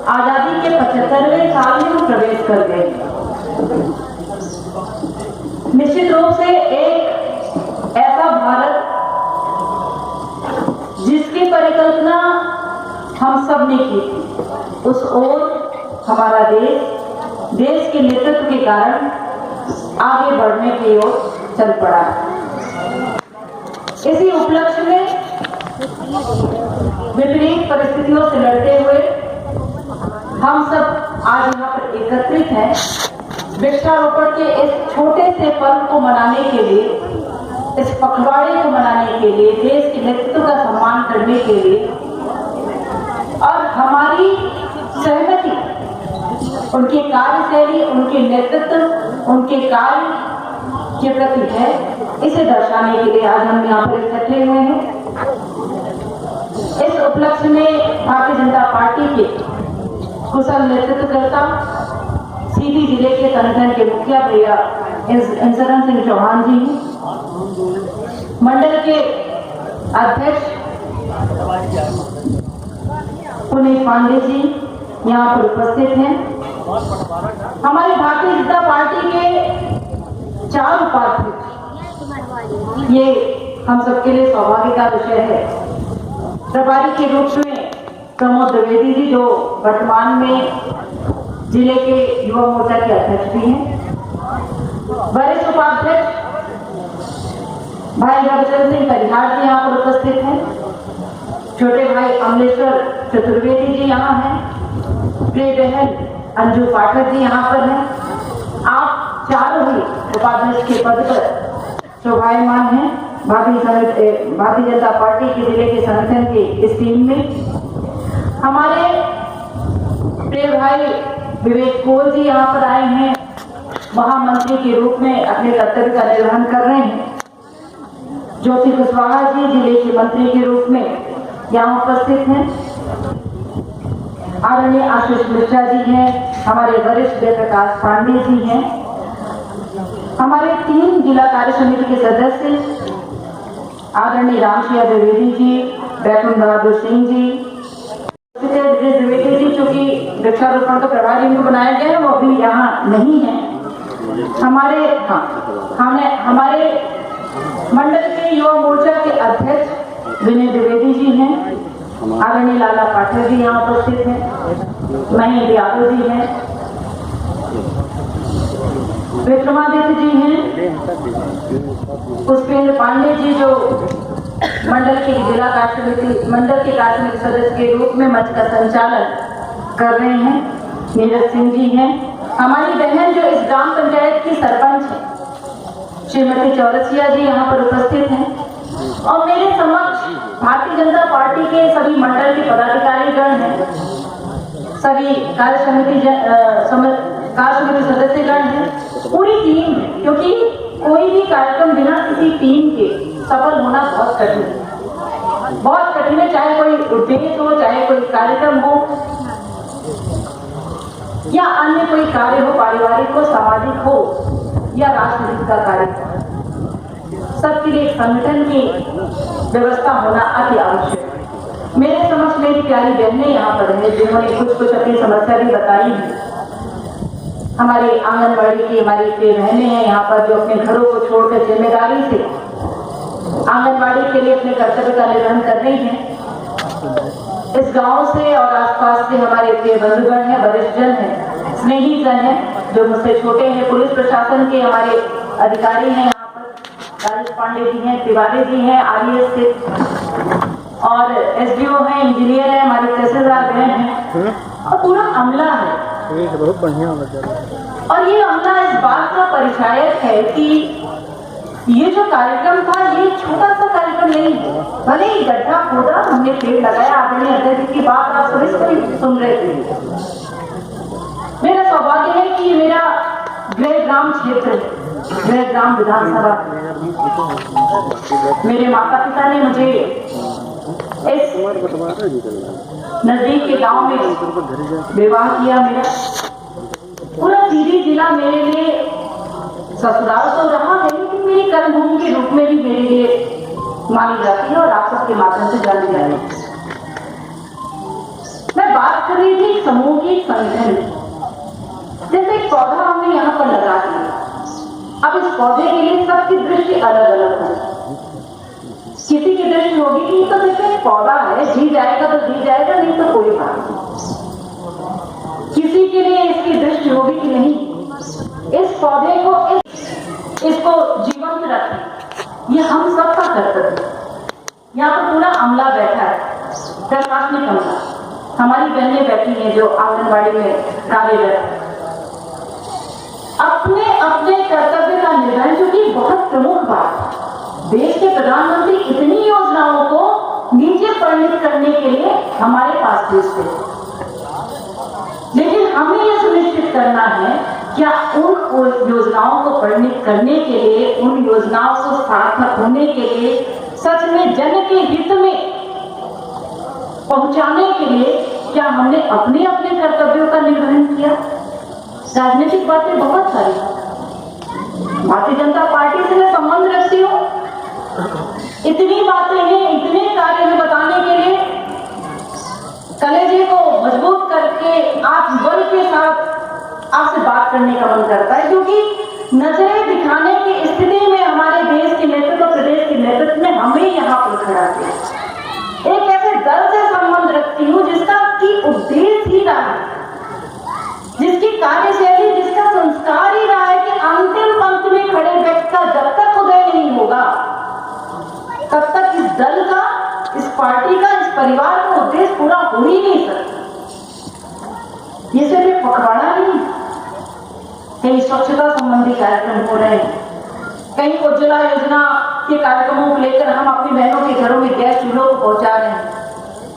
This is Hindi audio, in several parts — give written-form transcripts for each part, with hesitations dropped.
आजादी के 75वें साल में हम प्रवेश कर गए। निश्चित रूप से एक ऐसा भारत जिसकी परिकल्पना हम सब ने की थी, उस ओर हमारा देश के नेतृत्व के कारण आगे बढ़ने की ओर चल पड़ा। इसी उपलक्ष्य में विपरीत परिस्थितियों से लड़ते हुए हम सब आज यहाँ पर एकत्रित हैं। वृक्षारोपण के इस छोटे से पर्व को मनाने के लिए, इस पखवाड़े को मनाने के लिए, देश के नेतृत्व का सम्मान करने के लिए और हमारी सहमति उनके कार्यशैली, उनके नेतृत्व, उनके कार्य के प्रति है, इसे दर्शाने के लिए आज हम यहाँ पर इकट्ठे हुए हैं। इस उपलक्ष्य में भारतीय जनता पार्टी के कुशल नेतृत्वकर्ता, सीधी जिले के संगठन के मुखिया भैया इंसरण सिंह चौहान जी, मंडल के अध्यक्ष पुनीत पांडे जी यहाँ पर उपस्थित हैं। हमारी भारतीय जनता पार्टी के 4 उपाध्यक्ष, ये हम सबके लिए सौभाग्य का विषय है। प्रभारी के रूप में प्रमोद द्विवेदी जी, जो वर्तमान में जिले के युवा मोर्चा के अध्यक्ष भी हैं। वरिष्ठ उपाध्यक्ष भाई रविचंद्र सिंह परिहार जी यहाँ पर उपस्थित हैं। छोटे भाई अमलेश्वर चतुर्वेदी जी यहाँ हैं। प्रिय बहन अंजू पाठक जी यहाँ पर हैं। आप चारों ही उपाध्यक्ष के पद पर शोभायमान हैं। भारतीय जनता पार्टी के जिले के संगठन की इस टीम में हमारे प्रिय भाई विवेक कोल जी यहाँ पर आए हैं, महामंत्री के रूप में अपने कर्तव्य का निर्वहन कर रहे हैं। ज्योति कुशवाहा जी जिले के मंत्री के रूप में यहाँ उपस्थित हैं। आदरणीय आशीष मिश्रा जी हैं, हमारे वरिष्ठ जयप्रकाश पांडे जी हैं, हमारे 3 जिला कार्य समिति के सदस्य आदरणीय रामसिया द्विवेदी जी, बैकुंठ बहादुर सिंह जी, द्विवेदी जी चूंकि वृक्षारोपण का प्रभारी में बनाया गया है, वो अभी यहाँ नहीं है। हमारे मंडल के युवा मोर्चा के अध्यक्ष विनय द्विवेदी जी हैं। आदरणीय लाला पाठक जी यहाँ उपस्थित हैं। महेंद्र यादव जी हैं। विक्रमादित्य जी हैं। पुष्पेंद्र पांडे जी जो मंडल के कार्य समिति सदस्य के रूप में मंच का संचालन कर रहे हैं। नीरज सिंह जी हैं। हमारी बहन जो इस ग्राम पंचायत की सरपंच है श्रीमती चौरसिया जी यहाँ पर उपस्थित हैं। और मेरे समक्ष भारतीय जनता पार्टी के सभी मंडल के पदाधिकारीगण हैं, सभी कार्य समिति सदस्यगण हैं, पूरी टीम है। क्योंकि कोई भी कार्यक्रम बिना किसी टीम के सफल होना बहुत कठिन है, बहुत कठिन है। चाहे कोई उद्देश्य हो, चाहे कोई कार्यक्रम हो या अन्य कोई कार्य हो, पारिवारिक हो, सामाजिक हो या राजनीतिक का कार्य हो, सबके लिए एक संगठन की व्यवस्था होना अति आवश्यक है। मेरे समक्ष मेरी प्यारी बहनें यहाँ पर हैं, जिन्होंने कुछ अपनी समस्या भी बताई है। हमारी आंगनबाड़ी की हमारी बहनें हैं यहाँ पर, जो अपने घरों को छोड़कर जिम्मेदारी से आंगनबाड़ी के लिए अपने कर्तव्य का निर्वहन कर रही हैं। इस गांव से और आसपास से हमारे प्रिय बंधुगण हैं, वरिष्ठ जन हैं, स्नेही जन हैं, जो मुझसे छोटे हैं। पुलिस प्रशासन के हमारे अधिकारी हैं यहाँ पर, राजेश पांडे जी हैं, तिवारी जी हैं आरएएस से, और एसडीओ हैं, इंजीनियर हैं, हमारे तहसीलदार बहन हैं, और पूरा अमला है। बहुत बढ़िया। और ये अमला इस बात का परिचायक है कि ये जो कार्यक्रम था, ये छोटा सा कार्यक्रम नहीं है। भले ही गड्ढा खोदा, हमने पेड़ लगाया, आदरणीय अध्यक्ष की बात आप सभी सुन रहे थे। मेरा सौभाग्य है कि मेरा गृह ग्राम क्षेत्र है, गृह ग्राम विधानसभा। मेरे माता पिता ने मुझे इस नजदीक के गांव में विवाह किया। मेरा पूरा सीधी जिला मेरे लिए ससुराल तो रहा है, लेकिन मेरी कर्मभूमि के रूप में भी मेरे लिए मानी जाती है और आप सबके माध्यम से जानी जाती है। मैं बात कर रही थी सामूहिक संगठन। जैसे एक पौधा हमने यहाँ पर लगा दिया, अब इस पौधे के लिए सबकी दृष्टि अलग अलग है। किसी की दृष्टि होगी कि तो जैसे एक पौधा है, जी जाएगा तो जी जाएगा, नहीं तो कोई बात नहीं। किसी के लिए इसकी दृष्टि होगी कि नहीं, इस पौधे को इसको जीवंत रखें, ये हम सबका कर्तव्य है। यहाँ पर पूरा अमला बैठा है, प्रशासनिक अमला, हमारी बहनें बैठी हैं जो आंगनबाड़ी में कार्यरत है। अपने अपने कर्तव्य का निर्वहन, क्योंकि बहुत प्रमुख बात है, देश के प्रधानमंत्री इतनी योजनाओं को नीचे परिणित करने के लिए हमारे पास भेजते हैं, लेकिन हमें यह सुनिश्चित करना है क्या उन योजनाओं को परिणित करने के लिए, उन योजनाओं को सार्थक होने के लिए, सच में जन के हित में पहुंचाने के लिए क्या हमने अपने अपने कर्तव्यों का निर्वहन किया। राजनीतिक बातें बहुत सारी, भारतीय जनता पार्टी से मैं संबंध रखती हूँ, इतनी बातें हैं, इतने कार्य हैं बताने के लिए, कलेजे को मजबूत करके आत्मबल के साथ आपसे बात करने का मन करता है, क्योंकि नजरें दिखाने की स्थिति में हमारे देश के नेतृत्व, प्रदेश के नेतृत्व में हमें यहाँ पर खड़ा किया। एक ऐसे दल से संबंध रखती हूँ जिसका की उद्देश्य ही रहा है, जिसकी कार्यशैली, जिसका संस्कार ही रहा है कि अंतिम पंक्ति में खड़े व्यक्ति का जब तक उदय नहीं होगा तब तक इस दल का, इस पार्टी का, इस परिवार का उद्देश्य पूरा हो ही नहीं सकता। ये सिर्फ एक पखवाड़ा नहीं, कहीं स्वच्छता संबंधी कार्यक्रम हो रहे हैं, कहीं उज्ज्वला योजना के कार्यक्रमों को लेकर हम अपनी बहनों के घरों में गैस चूल्हों को पहुंचा रहे हैं,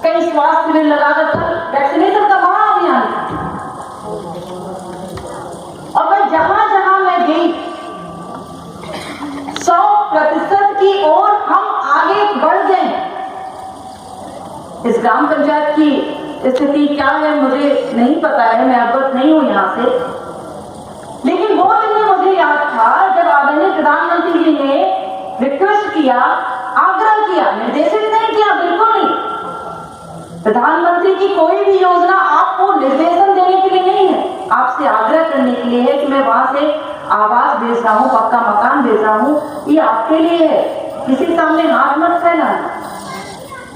कहीं स्वास्थ्य शिविर लगाकर वैक्सीनेशन का महाअभियान था। और मैं जहां जहां मैं गई 100% की ओर हम आगे बढ़ गए। इस ग्राम पंचायत की स्थिति क्या है मुझे नहीं पता है, मैं अवगत नहीं हूं यहां से, लेकिन वो दिन मुझे याद था जब आदरणीय प्रधानमंत्री जी ने रिक्वेस्ट किया, आग्रह किया, निर्देशित नहीं किया, बिल्कुल नहीं। प्रधानमंत्री की कोई भी योजना आपको निर्देशन देने के लिए नहीं है, आपसे आग्रह करने के लिए है कि मैं वहां से आवास भेज रहा हूं, पक्का मकान भेज रहा हूं, ये आपके लिए है, किसी सामने हाथ मत फैलाना।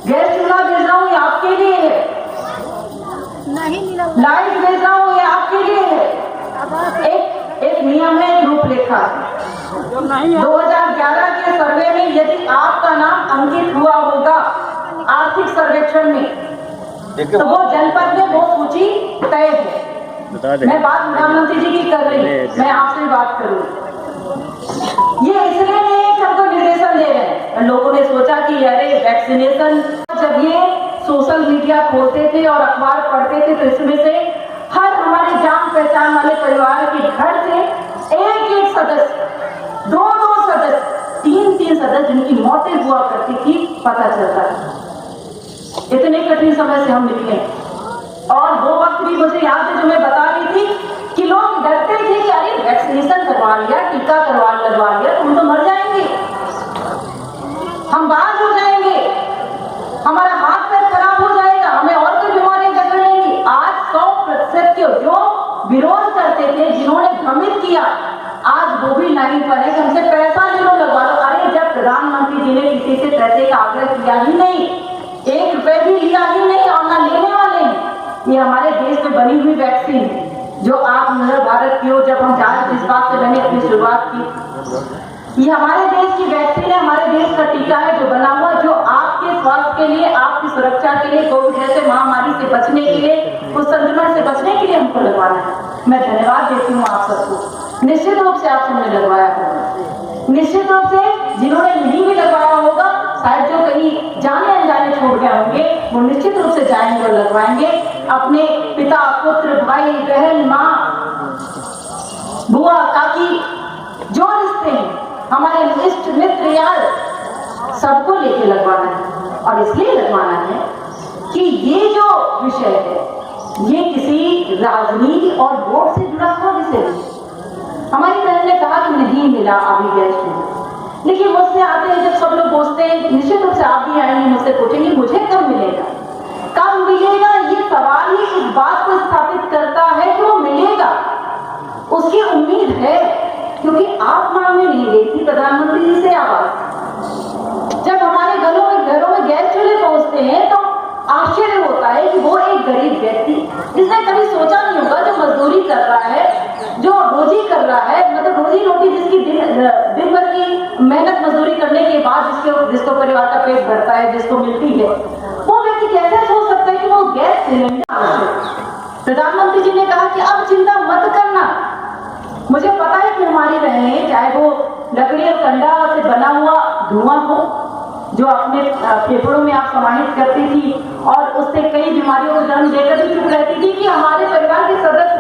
गैस चूल्हा भेज रहा हूं, ये आपके लिए है, लाइट भेज रहा हूं, ये आपके लिए है। एक नियम है, एक रूपरेखा है। 2011 के सर्वे में यदि आपका नाम अंकित हुआ होगा आर्थिक सर्वेक्षण में, तो वो जनपद में वो सूची तय है। मैं बात प्रधानमंत्री जी की कर रही हूँ, मैं आपसे बात करूँ। ये इसलिए नहीं कि हमको निर्देशन दे रहे हैं, लोगों ने सोचा कि अरे वैक्सीनेशन, जब ये सोशल मीडिया खोलते थे और अखबार पढ़ते थे तो इसमें से हर हमारे जान पहचान वाले परिवार के घर से एक सदस्य, दो सदस्य, तीन सदस्य जिनकी मौतें हुआ करती थी पता चलता है। इतने कठिन समय से हम निकले और वो वक्त भी मुझे याद है जो मैं बता रही थी कि लोग डरते थे कि अरे वैक्सीनेशन करवा लिया, टीका लगवा लिया, तुम तो मर जाएंगे, हम बाहर हो जाएंगे, हमारा हाथ पैर खराब हो जाएगा, हमें और कोई बीमारियां जकड़ लेंगी। आज 100% के जो विरोध करते थे, जिन्होंने भ्रमित किया, आज वो भी लाइन पर है कि हमसे पैसा ले लो, लगवा लो। अरे जब प्रधानमंत्री जी ने किसी से पैसे का आग्रह किया ही नहीं, 1 रुपए भी लिया ही नहीं और ना लेने वाले हैं। ये हमारे देश में बनी हुई वैक्सीन जो आत्मनिर्भर भारत की ओर जब हम जिस बात से मैंने अपनी शुरुआत की, ये हमारे देश की वैक्सीन है, हमारे देश का टीका है जो बना हुआ, जो आपके स्वास्थ्य के लिए, आपकी सुरक्षा के लिए, कोविड जैसे महामारी से बचने के लिए, उस संक्रमण से बचने के लिए हमको लगवाना है। मैं धन्यवाद देती हूँ आप सबको, निश्चित रूप से आप सबने लगवाया होगा, निश्चित रूप से जिन्होंने नहीं भी लगवाया होगा, शायद जो कहीं जाने अनजाने छोड़ गए होंगे, वो निश्चित रूप से जाएंगे और लगवाएंगे। अपने पिता, पुत्र, भाई, बहन, माँ, बुआ, काकी, जो रिश्ते हैं, हमारे इष्ट मित्र यार, सबको लेके लगवाना है। और इसलिए लगवाना है कि ये जो विषय है, ये किसी राजनीति और वोट से जुड़ा हुआ विषय नहीं। हमारी बहन ने कहा कि नहीं मिला अभी गैस चूल्हा, लेकिन मुझसे आते हैं जब सब लोग पूछते हैं, निश्चित रूप से आप भी आएंगे, मुझसे पूछेंगे मुझे कब मिलेगा, कब मिलेगा, ये सवाल ही वाला है, मतलब रोजी रोटी जिसकी दिन भर की मेहनत मजदूरी करने के बाद जिसको परिवार का पेट भरता है, जिसको मिलती है, वो व्यक्ति कैसे सोच सकता है कि वो गैस सिलेंडर आवश्यक। प्रधानमंत्री जी ने कहा कि अब चिंता मत करना, मुझे पता है कि हमारी बहनें, चाहे वो लकड़ी और कंडा से बना हुआ धुआं हो जो अपने फेफड़ों में आप समाहित करती थी और उससे कई बीमारियों को जन्म देकर भी चुप रहती थी, कि हमारे परिवार के सदस्य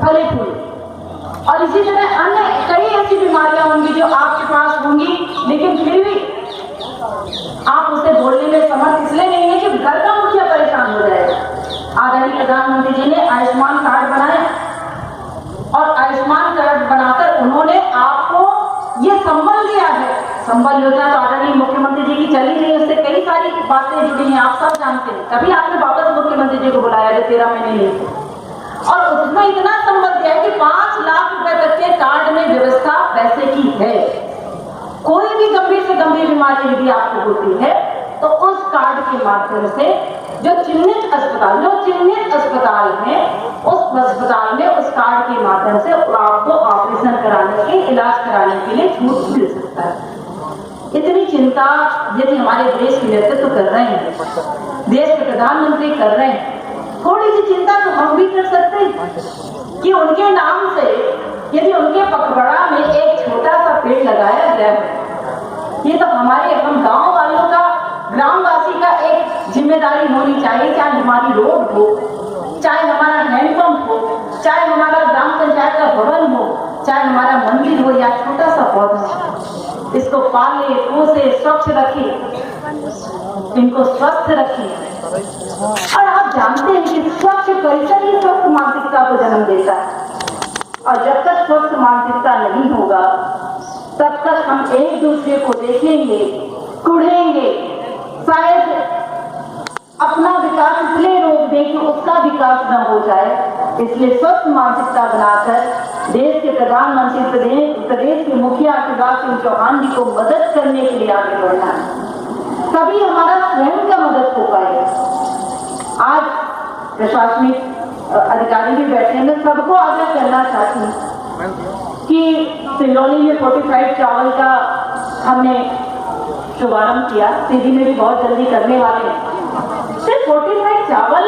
फले फूले, और इसी तरह अन्य कई ऐसी बीमारियां होंगी जो आपके पास होंगी, लेकिन फिर भी आप उसे बोलने में समर्थ इसलिए नहीं है कि घर का मुखिया परेशान हो जाएगा। आदरणीय प्रधानमंत्री जी ने आयुष्मान कार्ड बनाया और आयुष्मान कार्ड बनाकर उन्होंने आपको ये संबल दिया है। संबल योजना तो आदरणीय मुख्यमंत्री जी की चली गई, उससे कई सारी बातें जुड़ी हैं, आप सब जानते हैं। तभी आपने वापस मुख्यमंत्री जी को बुलाया जो 13 महीने नहीं थे, और उसमें इतना संबल दिया है कि 5 लाख रुपए तक के कार्ड में व्यवस्था पैसे की है। कोई भी गंभीर से गंभीर बीमारी यदि आपको होती है तो उस कार्ड के माध्यम से जो चिन्हित अस्पताल है, उस अस्पताल में उस कार्ड के माध्यम से आपको ऑपरेशन कराने के, इलाज कराने के लिए छूट मिल सकता है। इतनी चिंता यदि हमारे देश के नेतृत्व कर रहे हैं, देश के प्रधानमंत्री कर रहे हैं, थोड़ी सी चिंता तो हम भी कर सकते हैं कि उनके नाम से यदि उनके पखवाड़ा में एक छोटा सा पेड़ लगाया गया है, ये तो हम गांव वालों का, ग्रामवासी का एक जिम्मेदारी होनी चाहिए। चाहे हमारी रोड हो, चाहे हमारा हैंडपंप हो, चाहे हमारा ग्राम पंचायत का भवन हो, चाहे हमारा मंदिर हो या छोटा सा पौधा, इसको पाले पोसे स्वच्छ रखिए, इनको स्वस्थ रखिए। और आप जानते हैं कि स्वच्छ परिसर ही स्वस्थ मानसिकता को जन्म देता है, और जब तक स्वस्थ मानसिकता नहीं होगा तब तक हम एक दूसरे को देखेंगे, कुढ़ेंगे, शायद अपना विकास इसलिए रोक दें कि उसका विकास न हो जाए। इसलिए स्वस्थ मानसिकता बनाकर देश के प्रधानमंत्री, प्रदेश के मुखिया शिवराज सिंह चौहान जी को मदद करने के लिए आगे बढ़ना है, तभी हमारा स्वयं का मदद हो पाएगा। आज प्रशासनिक अधिकारी भी बैठे हैं, मैं सबको आग्रह करना चाहती हूँ कि सिंगरौली में फोर्टिफाइड चावल का हमने शुभारंभ किया, सीधी में भी बहुत जल्दी करने वाले हैं। सिर्फ फोर्टिफाइड चावल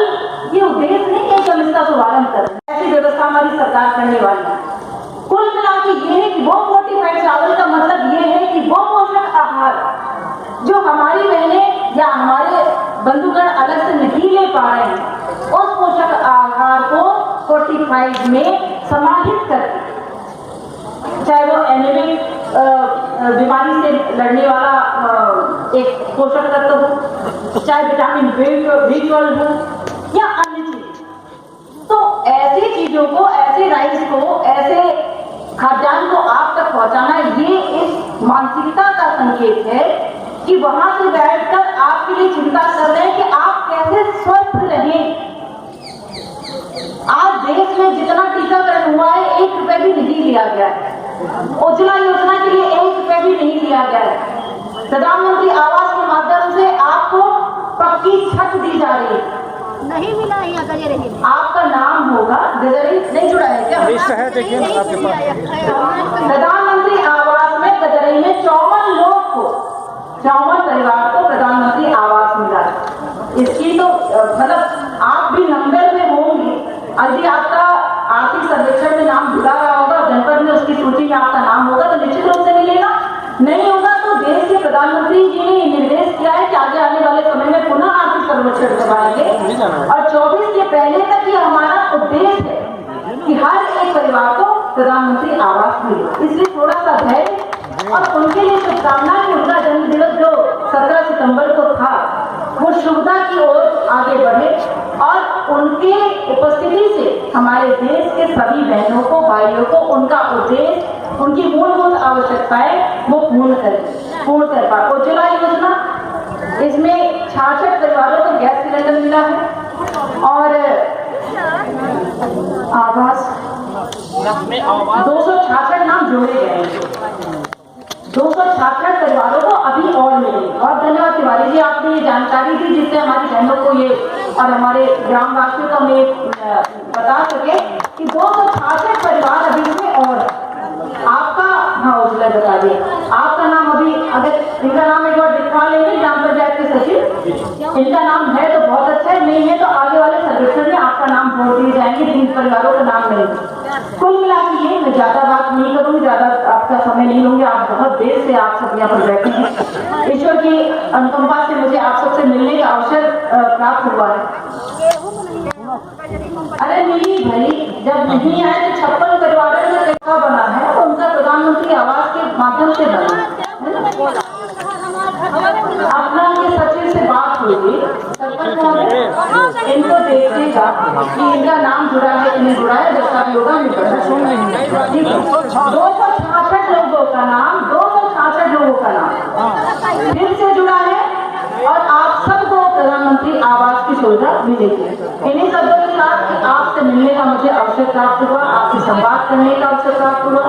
ये उद्देश्य नहीं है कि हम इसका शुभारंभ करें, ऐसी व्यवस्था हमारी सरकार करने वाली है। कुल मिला के ये है कि वो फोर्टिफाइड चावल का मतलब ये है कि वो पोषक आहार जो हमारी बहनें या हमारे बंधुगण अलग से नहीं ले पा रहे हैं, उस पोषक आहार को फोर्टिफाइड में समाहित करके, चाहे वो एनीमिक बीमारी से लड़ने वाला एक पोषक तत्व हो, चाहे विटामिन B12 हो या अन्य चीज, तो ऐसी चीजों को, ऐसे राइस को, ऐसे खाद्यान्न को आप तक पहुंचाना, ये इस मानसिकता का संकेत है कि वहां से बैठकर आपके लिए चिंता कर रहे हैं कि आप कैसे स्वस्थ रहें। आज देश में जितना टीकाकरण हुआ है, 1 रुपए भी नहीं लिया गया है। उज्ज्वला योजना के लिए 1 रुपए भी नहीं लिया गया है। प्रधानमंत्री आवास के माध्यम से आपको पक्की छत दी जा रही है, नहीं मिला है यहाँ गजरे में। आपका नाम होगा, गजरे नहीं जुड़ा है क्या? है, देखिए आपके पास प्रधानमंत्री आवास में गजरे में 54 लोग को, 54 परिवार को प्रधानमंत्री आवास मिला। इसकी तो मतलब आप भी नंबर में होंगे। यदि आपका आर्थिक सर्वेक्षण में नाम जुड़ा रहा होगा, जनपद में उसकी सूची में आपका नाम होगा तो निश्चित रूप से मिलेगा। नहीं होगा तो देश के प्रधानमंत्री जी ने निर्देश किया है कि आगे आने वाले समय में पुनः आर्थिक सर्वेक्षण करवाएंगे, और 24 के पहले तक ये हमारा उद्देश्य है कि हर एक परिवार को प्रधानमंत्री आवास मिले। इसलिए थोड़ा सा धैर्य और उनके लिए शुभकामनाएं कि उनका जन्मदिवस जो 17 सितंबर को था वो शुभता की ओर आगे बढ़े, और उनके उपस्थिति से हमारे देश के सभी बहनों को, भाइयों को उनका उद्देश्य, उनकी मूलभूत आवश्यकताएं वो पूर्ण कर पाए। उज्ज्वला योजना, इसमें 66 परिवारों को गैस सिलेंडर मिला है, और आवास 266 नाम जोड़े गए हैं। 266 परिवारों को अभी और मिले। बहुत धन्यवाद तिवारी जी, आपने ये जानकारी दी जिससे हमारी बहनों को ये और हमारे ग्रामवासियों को हमें बता सके कि 266 परिवार अभी में और आपका, हाँ उजला बता दिए, आपका नाम अभी अगर इनका नाम एक बार दिखा लेंगे ग्राम पंचायत के सचिव, इनका नाम है तो बहुत अच्छा है, नहीं है तो आगे वाले सर्वेक्षण में आपका नाम जोड़ दिए जाएंगे, जिन परिवारों का नाम नहीं है। कुल मिला के ये, मैं ज्यादा बात नहीं करूंगी, ज्यादा आपका समय नहीं लूंगी, आप बहुत देर से आप सब यहाँ पर बैठे हैं। ईश्वर की अनुकंपा से मुझे आप सबसे मिलने का अवसर प्राप्त हुआ है। अरे नहीं भाई, जब नहीं आए तो 56 परिवारों में कैसा बना है, तो उनका प्रधानमंत्री आवास के माध्यम से बना। अपना के सचिव से बात हुई, सरपंच महोदय इनको देखिएगा कि इनका नाम जुड़ा है कि नहीं जुड़ा है, जब तक योगा नहीं करना। 266 लोगों का नाम, 266 लोगों का नाम दिल से जुड़ा है, और आप सबको प्रधानमंत्री आवास की सुविधा मिलेगी। इन्हीं शब्दों के साथ कि आपसे मिलने का मुझे अवसर प्राप्त हुआ, आपसे संवाद करने का अवसर प्राप्त हुआ,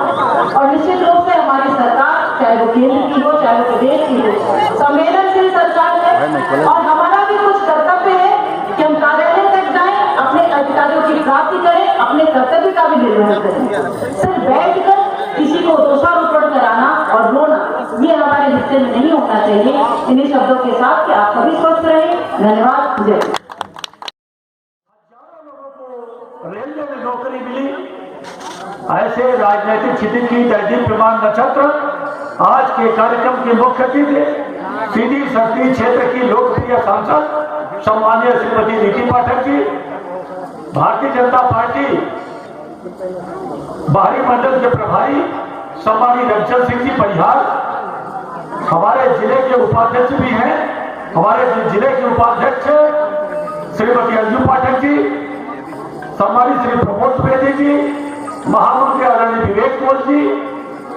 और निश्चित रूप से हमारी सरकार, चाहे वो केंद्र की हो चाहे वो प्रदेश की हो, संवेदनशील सरकार है, और हमारा भी कुछ कर्तव्य है कि हम कार्यालय तक जाएं, अपने अधिकारियों की प्राप्ति करें, अपने कर्तव्य का भी निर्वहन करें। सिर्फ बैठकर किसी को दोषारोपण कराना और रोना, ये हमारे हिस्से में नहीं होना चाहिए। इन्हीं शब्दों के साथ कि आप सभी स्वस्थ रहें। धन्यवाद। जय। रेलवे में नौकरी मिली, ऐसे राजनीतिक क्षितिज की तहजीब प्रमाण नक्षत्र आज के कार्यक्रम के मुख्य अतिथि सीधी संसदीय क्षेत्र की लोकप्रिय सांसद सम्मानीय श्रीमती नीति पाठक जी, भारतीय जनता पार्टी बाहरी मंडल के प्रभारी सम्मानीय रंजन सिंह जी परिहार, हमारे जिले के उपाध्यक्ष भी हैं, हमारे जिले के उपाध्यक्ष श्रीमती अंजू पाठक जी, सम्मानित श्री प्रमोद द्विवेदी जी, महामंत्री आदरणीय विवेक मोल जी,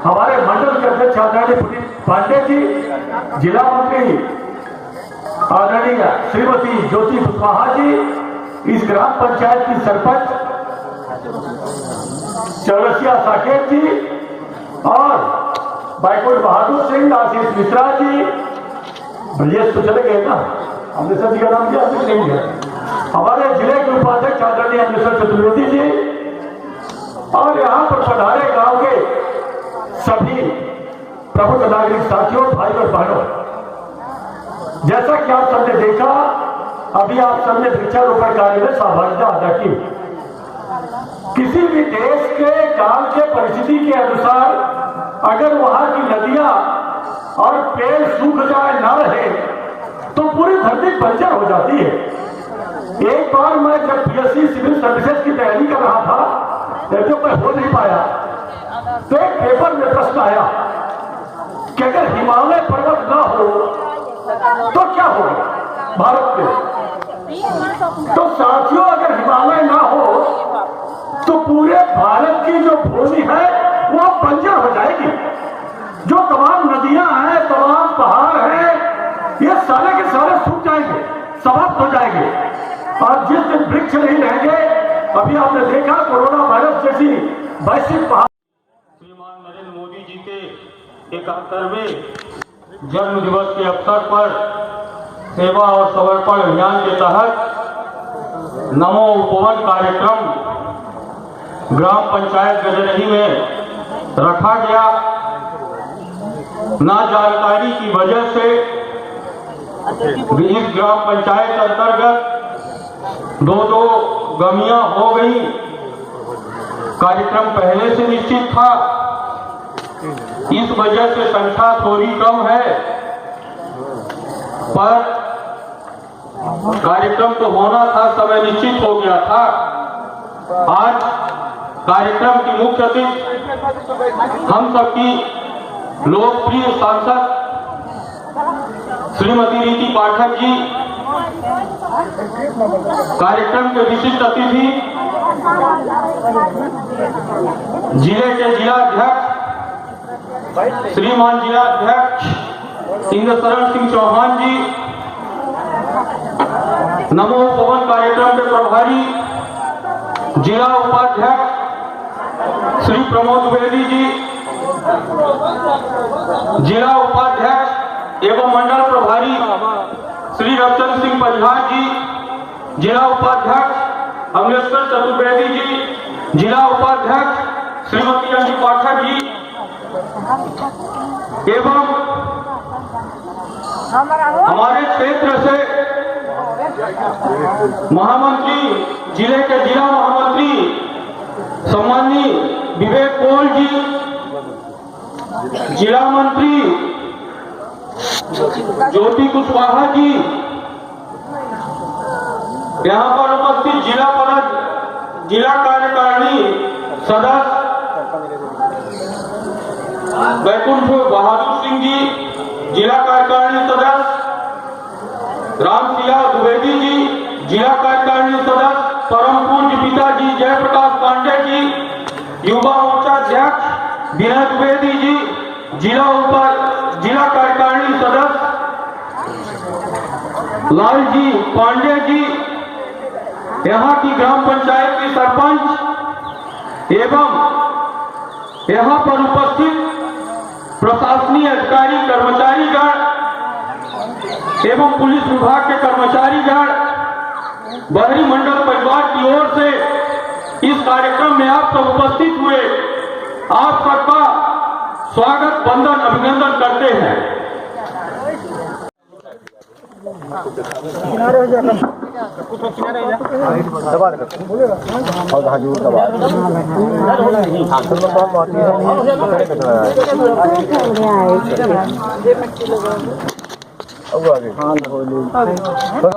हमारे मंडल के अध्यक्ष आदरणीय पुनीत पांडे जी, जिला मंत्री आदरणीय श्रीमती ज्योति कुशवाहा जी, इस ग्राम पंचायत की सरपंच चौरसिया साकेत जी, और बैकुंठ बहादुर सिंह, आशीष मिश्रा जी, ब्रजेश तो चले गए ना, हमने सभी का नाम किया नहीं है, हमारे जिले के उपाध्यक्ष आदरणीय अमृतसर चतुर्वेदी जी, और यहाँ पर पधारे गांव के सभी प्रमुख नागरिक साथियों, भाई और बहनों, जैसा कि आप सबने देखा, अभी आप सबने वृक्षारोपण कार्य में सहभागिता अदा की। किसी भी देश के काल के परिस्थिति के अनुसार अगर वहां की नदियां और पेड़ सूख जाए, ना रहे, तो पूरी धरती बंजर हो जाती है। एक बार मैं जब पीएससी सिविल सर्विसेज की तैयारी कर रहा था, लेकिन मैं हो नहीं पाया, तो एक पेपर में प्रश्न आया कि अगर हिमालय पर्वत ना हो तो क्या होगा भारत में। तो साथियों, अगर हिमालय ना हो तो पूरे भारत की जो भूमि है वो बंजर हो जाएगी। जो तमाम नदियां हैं, तमाम पहाड़ हैं, ये सारे के सारे सूख जाएंगे, समाप्त हो जाएंगे, और जिस दिन वृक्ष नहीं रहेंगे, अभी आपने देखा कोरोना वायरस जैसी वैश्विक पहाड़। श्रीमान नरेंद्र मोदी जी के 71वें जन्म दिवस के अवसर पर सेवा और समर्पण अभियान के तहत नमो उपवन कार्यक्रम ग्राम पंचायत गजरही में रखा गया। ना जानकारी की वजह से इस ग्राम पंचायत अंतर्गत दो गमियां हो गई। कार्यक्रम पहले से निश्चित था, इस वजह से संख्या थोड़ी कम है, पर कार्यक्रम तो होना था, समय निश्चित हो गया था। आज कार्यक्रम की मुख्य अतिथि हम सबकी लोकप्रिय सांसद श्रीमती नीति पाठक जी, कार्यक्रम के विशिष्ट अतिथि जिले के जिलाध्यक्ष श्रीमान जिलाध्यक्ष इंद्रशरण सिंह चौहान जी, नमो उपवन कार्यक्रम के प्रभारी जिला उपाध्यक्ष श्री प्रमोद द्विवेदी जी, जिला उपाध्यक्ष एवं मंडल प्रभारी श्री रंजन सिंह परिहार जी, जिला उपाध्यक्ष अमृतसर चतुर्वेदी जी, जिला उपाध्यक्ष श्रीमती अंजू पाठक जी, एवं हमारे क्षेत्र से महामंत्री, जिले के जिला महामंत्री सम्माननीय विवेक कोल जी, जिला मंत्री ज्योति कुशवाहा जी, यहाँ पर उपस्थित जिला कार्यकारिणी सदस्य बैकुंठ बहादुर सिंह जी, जिला कार्यकारिणी सदस्य रामशिला द्विवेदी जी, जिला कार्यकारिणी सदस्य परम पूज्य पिताजी जयप्रकाश पांडे जी, युवा मोर्चा अध्यक्ष विनय द्विवेदी जी, जिला कार्यकारिणी सदस्य लालजी पांडे जी, यहाँ की ग्राम पंचायत की सरपंच एवं यहाँ पर उपस्थित प्रशासनिक अधिकारी कर्मचारीगण एवं पुलिस विभाग के कर्मचारीगण, बहरी मंडल परिवार की ओर से इस कार्यक्रम में आप सब उपस्थित हुए, आप सबका स्वागत, वंदन, अभिनंदन करते हैं। दबा